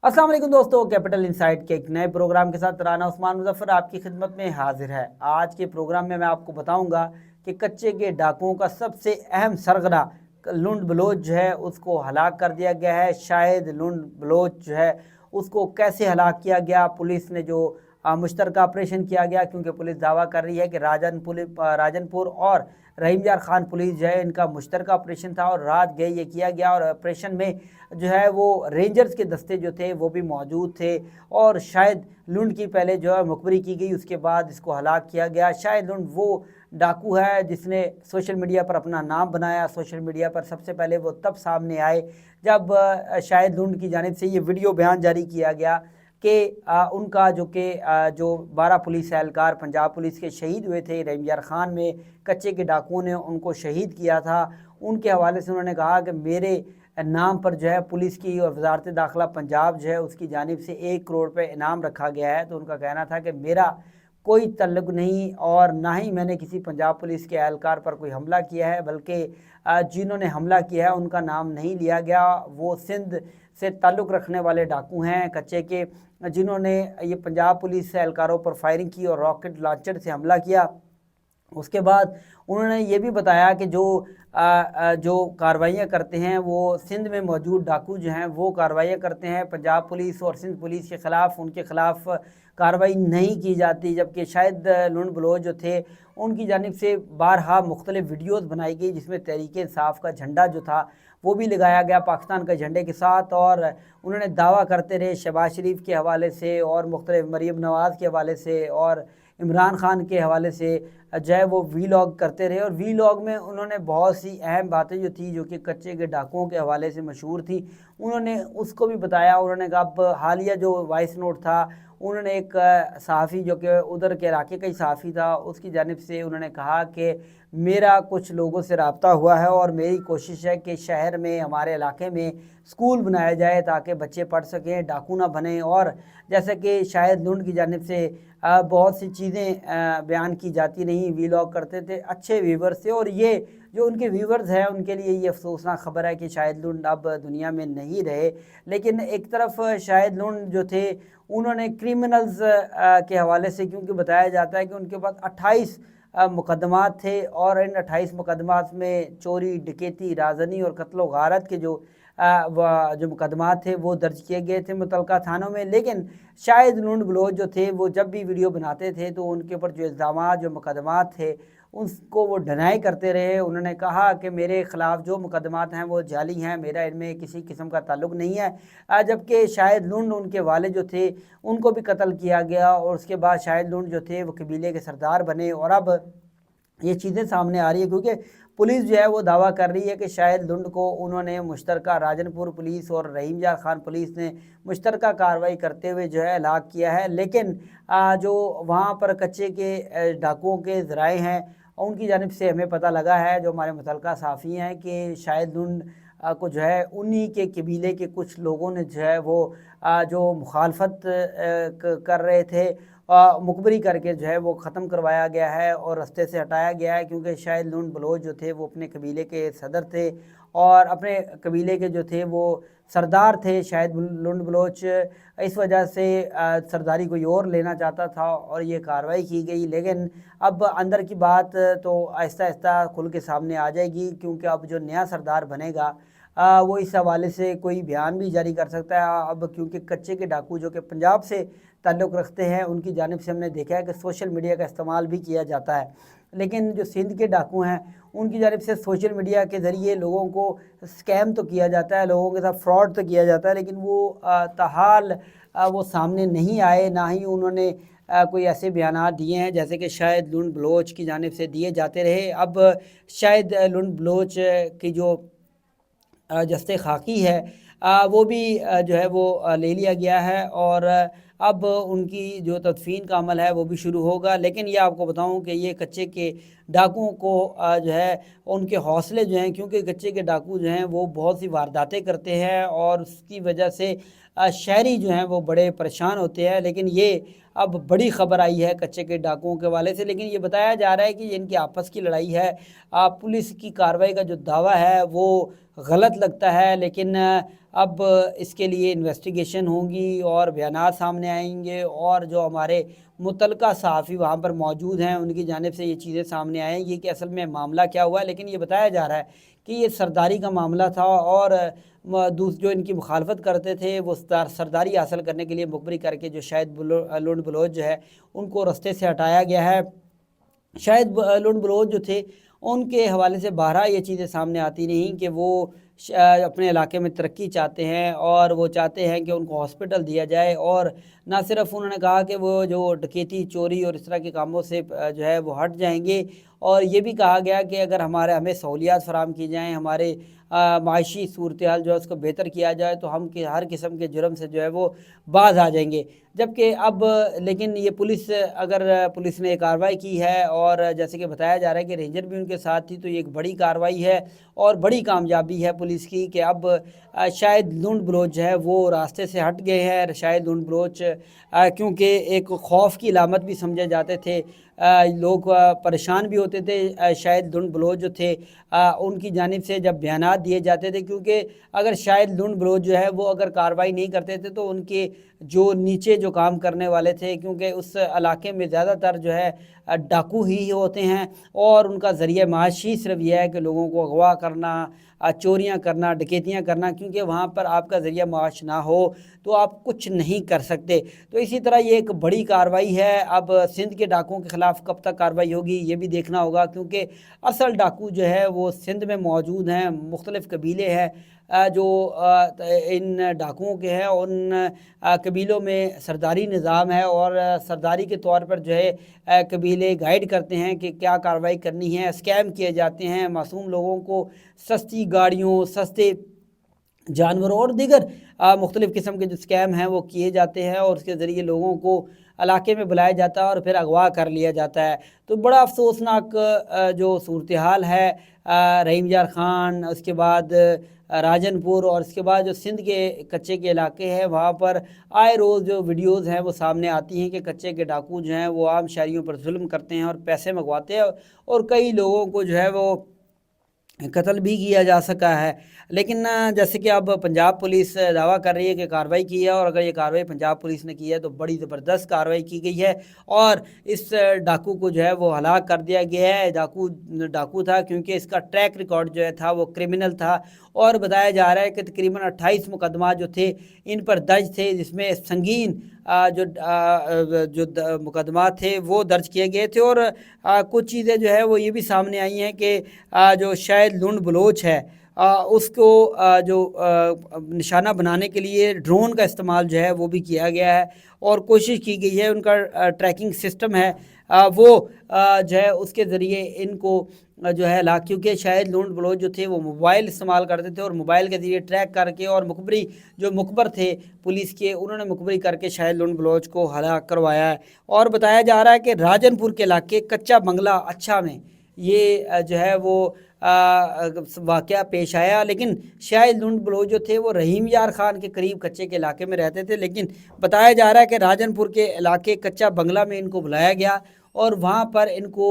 अस्सलाम वालेकुम दोस्तों, कैपिटल इनसाइट के एक नए प्रोग्राम के साथ राना उस्मान मुजफ्फर आपकी खिदमत में हाजिर है। आज के प्रोग्राम में मैं आपको बताऊंगा कि कच्चे के डाकुओं का सबसे अहम सरगना लुंड बलोच जो है उसको हलाक कर दिया गया है। शायद लुंड बलोच जो है उसको कैसे हलाक किया गया, पुलिस ने जो मुश्तरका ऑपरेशन किया गया, क्योंकि पुलिस दावा कर रही है कि राजनपुर और रहीम यार खान पुलिस जो है इनका मुश्तरका ऑपरेशन था और रात गए ये किया गया। और ऑपरेशन में जो है वो रेंजर्स के दस्ते जो थे वो भी मौजूद थे और शायद लुंड की पहले जो है मुखबरी की गई, उसके बाद इसको हलाक किया गया। शायद लुंड वो डाकू है जिसने सोशल मीडिया पर अपना नाम बनाया। सोशल मीडिया पर सबसे पहले वो तब सामने आए जब शायद लुंड की जानिब से ये वीडियो बयान जारी किया गया कि उनका जो 12 पुलिस एहलकार पंजाब पुलिस के शहीद हुए थे रहीम यार खान में, कच्चे के डाकुओं ने उनको शहीद किया था। उनके हवाले से उन्होंने कहा कि मेरे नाम पर जो है पुलिस की और वजारत दाखिला पंजाब जो है उसकी जानिब से 1 करोड़ रुपये इनाम रखा गया है। तो उनका कहना था कि मेरा कोई तल्लुक़ नहीं और ना ही मैंने किसी पंजाब पुलिस के एहलकार पर कोई हमला किया है, बल्कि जिन्होंने हमला किया है उनका नाम नहीं लिया गया। वो सिंध से ताल्लुक़ रखने वाले डाकू हैं कच्चे के, जिन्होंने ये पंजाब पुलिस एहलकारों पर फायरिंग की और रॉकेट लॉन्चर से हमला किया। उसके बाद उन्होंने ये भी बताया कि जो कार्रवाइयाँ करते हैं वो सिंध में मौजूद डाकू जो हैं वो कार्रवाइयाँ करते हैं, पंजाब पुलिस और सिंध पुलिस के ख़िलाफ़ उनके ख़िलाफ़ कार्रवाई नहीं की जाती। जबकि शायद लुंड बलोच जो थे उनकी जानिब से बारहा मुख्तलिफ वीडियोज़ बनाई गई जिसमें तहरीक इंसाफ का झंडा जो था वो भी लगाया गया पाकिस्तान के झंडे के साथ। और उन्होंने दावा करते रहे शहबाज शरीफ के हवाले से और मुख्तलिफ मरीम नवाज़ के हवाले से और इमरान खान के हवाले से जो है वो वीलॉग करते रहे। और वीलॉग में उन्होंने बहुत सी अहम बातें जो थी जो कि कच्चे के डाकुओं के हवाले से मशहूर थी, उन्होंने उसको भी बताया। उन्होंने कहा अब हालिया जो वॉइस नोट था, उन्होंने एक सहाफ़ी जो कि उधर के इलाके का ही सहाफ़ी था उसकी जानिब से उन्होंने कहा कि मेरा कुछ लोगों से रब्ता हुआ है और मेरी कोशिश है कि शहर में हमारे इलाके में स्कूल बनाया जाए ताकि बच्चे पढ़ सकें, डाकू ना बने। और जैसे कि शायद लुंड की जानिब से बहुत सी चीज़ें बयान की जाती नहीं, वीलॉग करते थे, अच्छे व्यूवर्स थे। और ये जो उनके व्यूवर्स हैं उनके लिए ये अफसोसनाक खबर है कि शायद लुंड अब दुनिया में नहीं रहे। लेकिन एक तरफ शायद लुंड जो थे उन्होंने क्रिमिनल्स के हवाले से, क्योंकि बताया जाता है कि उनके पास 28 मुकदमात थे और इन 28 मुकदमात में चोरी, डकैती, राजनी और कत्ल व गारत के जो मुकदमात थे वो दर्ज किए गए थे मुतलका थानों में। लेकिन शायद लुंड बलोच जो थे वो जब भी वीडियो बनाते थे तो उनके ऊपर जो इल्ज़ामात जो मुकदमात थे उसको वो डिनाई करते रहे। उन्होंने कहा कि मेरे ख़िलाफ़ जो मुकदमात हैं वो जाली हैं, मेरा इनमें किसी किस्म का ताल्लुक़ नहीं है। जबकि शायद लुंड उनके वाले जो थे उनको भी कत्ल किया गया और उसके बाद शायद लुंड जो थे वो कबीले के सरदार बने। और अब ये चीज़ें सामने आ रही है क्योंकि पुलिस जो है वो दावा कर रही है कि शायद लुंड को उन्होंने मुश्तरका राजनपुर पुलिस और रहीम यार खान पुलिस ने मुश्तरका कार्रवाई करते हुए जो है हलाक किया है। लेकिन जो वहाँ पर कच्चे के डाकुओं के ज़राए हैं उनकी जानिब से हमें पता लगा है, जो हमारे मुतलका सहाफ़ी हैं, कि शायद लुंड को जो है उन्हीं के कबीले के कुछ लोगों ने जो है वो जो मुखालफत कर रहे थे मुखबरी करके जो है वो ख़त्म करवाया गया है और रास्ते से हटाया गया है। क्योंकि शायद लुंड बलोच जो थे वो अपने कबीले के सदर थे और अपने कबीले के जो थे वो सरदार थे। शायद लुंड बलोच इस वजह से सरदारी कोई और लेना चाहता था और ये कार्रवाई की गई। लेकिन अब अंदर की बात तो आहिस्ता आहिस्ता खुल के सामने आ जाएगी, क्योंकि अब जो नया सरदार बनेगा वो इस हवाले से कोई बयान भी जारी कर सकता है। अब क्योंकि कच्चे के डाकू जो कि पंजाब से ताल्लुक़ रखते हैं उनकी जानिब से हमने देखा है कि सोशल मीडिया का इस्तेमाल भी किया जाता है, लेकिन जो सिंध के डाकू हैं उनकी जानिब से सोशल मीडिया के ज़रिए लोगों को स्कैम तो किया जाता है, लोगों के साथ फ्रॉड तो किया जाता है, लेकिन वो ताहाल वो सामने नहीं आए, ना ही उन्होंने कोई ऐसे बयानात दिए हैं जैसे कि शायद लुंड बलोच की जानिब से दिए जाते रहे। अब शायद लुंड बलोच की जो जस्ते खाकी है वो भी जो है वो ले लिया गया है और अब उनकी जो तदफीन का अमल है वो भी शुरू होगा। लेकिन ये आपको बताऊं कि ये कच्चे के डाकुओं को जो है उनके हौसले जो हैं, क्योंकि कच्चे के डाकू जो हैं वो बहुत सी वारदातें करते हैं और उसकी वजह से शहरी जो हैं वो बड़े परेशान होते हैं। लेकिन ये अब बड़ी ख़बर आई है कच्चे के डाकुओं के वाले से, लेकिन ये बताया जा रहा है कि इनकी आपस की लड़ाई है। पुलिस की कार्रवाई का जो दावा है वो गलत लगता है, लेकिन اب اس کے لیے انویسٹیگیشن ہوگی اور بیانات سامنے آئیں گے، اور جو ہمارے متعلقہ صحافی وہاں پر موجود ہیں ان کی جانب سے یہ چیزیں سامنے آئیں گی کہ اصل میں معاملہ کیا ہوا ہے۔ لیکن یہ بتایا جا رہا ہے کہ یہ سرداری کا معاملہ تھا، اور جو ان کی مخالفت کرتے تھے وہ سرداری حاصل کرنے کے لیے مخبری کر کے جو شاید لنڈ بلوچ جو ہے ان کو رستے سے ہٹایا گیا ہے۔ شاید لنڈ بلوچ جو تھے ان کے حوالے سے بہرحال یہ چیزیں سامنے آتی نہیں کہ وہ اپنے علاقے میں ترقی چاہتے ہیں، اور وہ چاہتے ہیں کہ ان کو ہاسپٹل دیا جائے، اور نہ صرف انہوں نے کہا کہ وہ جو ڈکیتی، چوری اور اس طرح کے کاموں سے جو ہے وہ ہٹ جائیں گے، اور یہ بھی کہا گیا کہ اگر ہمیں سہولیات فراہم کی جائیں، ہمارے معاشی صورتحال جو ہے اس کو بہتر کیا جائے، تو ہم ہر قسم کے جرم سے جو ہے وہ باز آ جائیں گے۔ جبکہ اب لیکن یہ پولیس نے کارروائی کی ہے، اور جیسے کہ بتایا جا رہا ہے کہ رینجر بھی ان کے ساتھ تھی، تو یہ ایک بڑی کارروائی ہے اور بڑی کامیابی ہے پولیس کی کہ اب شاید لنڈ بلوچ جو ہے وہ راستے سے ہٹ گئے ہیں۔ شاید لنڈ بلوچ کیونکہ ایک خوف کی علامت بھی سمجھے جاتے تھے، لوگ پریشان بھی ہوتے تھے شاید لنڈ بلوچ جو تھے ان کی جانب سے جب بیانات دیے جاتے تھے، کیونکہ اگر شاید لنڈ بلوچ جو ہے وہ اگر کارروائی نہیں کرتے تھے تو ان کے جو نیچے جو کام کرنے والے تھے، کیونکہ اس علاقے میں زیادہ تر جو ہے ڈاکو ہی ہوتے ہیں، اور ان کا ذریعہ معاش ہی صرف یہ ہے کہ لوگوں کو اغوا کرنا، چوریاں کرنا، ڈکیتیاں کرنا، کیونکہ وہاں پر آپ کا ذریعہ معاش نہ ہو تو آپ کچھ نہیں کر سکتے۔ تو اسی طرح یہ ایک بڑی کارروائی ہے۔ اب سندھ کے ڈاکوؤں کے خلاف کب تک کارروائی ہوگی یہ بھی دیکھنا ہوگا، کیونکہ اصل ڈاکو جو ہے وہ سندھ میں موجود ہیں، مختلف قبیلے ہیں جو ان ڈاکوؤں کے ہیں، ان قبیلوں میں سرداری نظام ہے، اور سرداری کے طور پر جو ہے قبیلے گائیڈ کرتے ہیں کہ کیا کارروائی کرنی ہے۔ اسکیم کیے جاتے ہیں، معصوم لوگوں کو سستی گاڑیوں، سستے جانوروں اور دیگر مختلف قسم کے جو اسکیم ہیں وہ کیے جاتے ہیں، اور اس کے ذریعے لوگوں کو علاقے میں بلایا جاتا ہے اور پھر اغوا کر لیا جاتا ہے۔ تو بڑا افسوسناک جو صورتحال ہے، رحیم یار خان، اس کے بعد راجن پور، اور اس کے بعد جو سندھ کے کچے کے علاقے ہیں وہاں پر آئے روز جو ویڈیوز ہیں وہ سامنے آتی ہیں کہ کچے کے ڈاکو جو ہیں وہ عام شہریوں پر ظلم کرتے ہیں اور پیسے منگواتے ہیں، اور کئی لوگوں کو جو ہے وہ قتل بھی کیا جا سکا ہے۔ لیکن جیسے کہ اب پنجاب پولیس دعویٰ کر رہی ہے کہ کارروائی کی ہے، اور اگر یہ کارروائی پنجاب پولیس نے کی ہے تو بڑی زبردست کارروائی کی گئی ہے، اور اس ڈاکو کو جو ہے وہ ہلاک کر دیا گیا ہے۔ ڈاکو تھا کیونکہ اس کا ٹریک ریکارڈ جو ہے تھا وہ کرمنل تھا، اور بتایا جا رہا ہے کہ تقریباً 28 مقدمات جو تھے ان پر درج تھے، جس میں سنگین جو مقدمات تھے وہ درج کیے گئے تھے، اور کچھ چیزیں جو ہے وہ یہ بھی سامنے آئی ہیں کہ جو شاید لنڈ بلوچ ہے اس کو جو نشانہ بنانے کے لیے ڈرون کا استعمال جو ہے وہ بھی کیا گیا ہے، اور کوشش کی گئی ہے، ان کا ٹریکنگ سسٹم ہے وہ جو ہے اس کے ذریعے ان کو جو ہے کیونکہ شاید لنڈ بلوچ جو تھے وہ موبائل استعمال کرتے تھے، اور موبائل کے ذریعے ٹریک کر کے، اور مخبر تھے پولیس کے، انہوں نے مخبری کر کے شاید لنڈ بلوچ کو ہلاک کروایا ہے۔ اور بتایا جا رہا ہے کہ راجن پور کے علاقے کچا بنگلہ اچھا میں یہ جو ہے وہ واقعہ پیش آیا، لیکن شاید لنڈ بلوچ جو تھے وہ رحیم یار خان کے قریب کچے کے علاقے میں رہتے تھے، لیکن بتایا جا رہا ہے کہ راجن پور کے علاقے کچا بنگلہ میں ان کو بلایا گیا، اور وہاں پر ان کو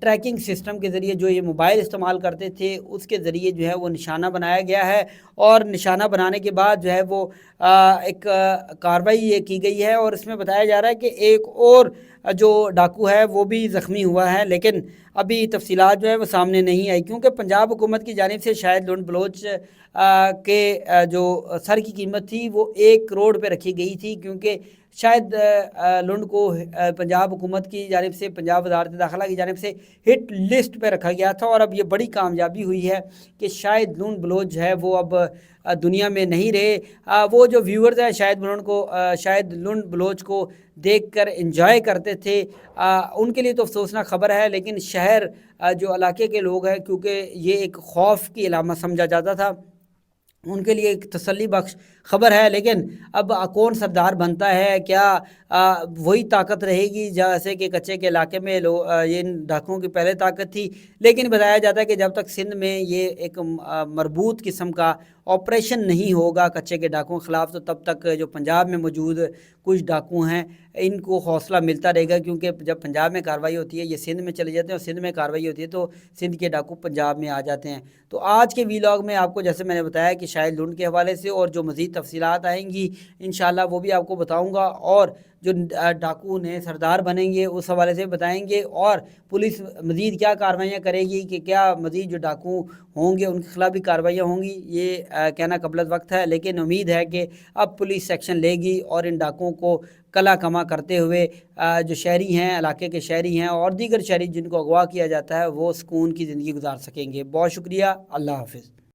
ٹریکنگ سسٹم کے ذریعے جو یہ موبائل استعمال کرتے تھے اس کے ذریعے جو ہے وہ نشانہ بنایا گیا ہے، اور نشانہ بنانے کے بعد جو ہے وہ ایک کارروائی یہ کی گئی ہے، اور اس میں بتایا جا رہا ہے کہ ایک اور جو ڈاکو ہے وہ بھی زخمی ہوا ہے، لیکن ابھی تفصیلات جو ہے وہ سامنے نہیں آئی، کیونکہ پنجاب حکومت کی جانب سے شاید لنڈ بلوچ کے جو سر کی قیمت تھی وہ 1 کروڑ پہ رکھی گئی تھی، کیونکہ شاید لنڈ کو پنجاب حکومت کی جانب سے، پنجاب وزارت داخلہ کی جانب سے ہٹ لسٹ پہ رکھا گیا تھا، اور اب یہ بڑی کامیابی ہوئی ہے کہ شاید لنڈ بلوچ جو ہے وہ اب دنیا میں نہیں رہے۔ وہ جو ویورز ہیں شاید لنڈ بلوچ کو دیکھ کر انجوائے کرتے تھے، ان کے لیے تو افسوسناک خبر ہے، لیکن شہر جو علاقے کے لوگ ہیں، کیونکہ یہ ایک خوف کی علامت سمجھا جاتا تھا، ان کے لیے ایک تسلی بخش خبر ہے۔ لیکن اب کون سردار بنتا ہے، کیا وہی طاقت رہے گی جیسے کہ کچے کے علاقے میں یہ ڈاکوؤں کی پہلے طاقت تھی، لیکن بتایا جاتا ہے کہ جب تک سندھ میں یہ ایک مربوط قسم کا ऑपरेशन नहीं होगा कच्चे के डाकुओं के ख़िलाफ़, तो तब तक जो पंजाब में मौजूद कुछ डाकू हैं इनको हौसला मिलता रहेगा, क्योंकि जब पंजाब में कार्रवाई होती है ये सिंध में चले जाते हैं और सिंध में कार्रवाई होती है तो सिंध के डाकू पंजाब में आ जाते हैं। तो आज के वीलॉग में आपको जैसे मैंने बताया कि शायद लूट के हवाले से और जो मज़ीद तफसीलात आएंगी इंशाल्लाह वो भी आपको बताऊँगा, और जो डाकू ने सरदार बनेंगे उस हवाले से बताएंगे, और पुलिस मज़ीद क्या कार्रवाइयाँ करेगी कि क्या मज़ीद जो डाकू होंगे उनके खिलाफ भी कार्रवाइयाँ होंगी, ये कहना कबलत वक्त है। लेकिन उम्मीद है कि अब पुलिस एक्शन लेगी और इन डाकुओं को कला कमा करते हुए जो शहरी हैं, इलाके के शहरी हैं और दीगर शहरी जिनको अगवा किया जाता है वो सुकून की ज़िंदगी गुजार सकेंगे। बहुत शुक्रिया, अल्लाह हाफ़िज़।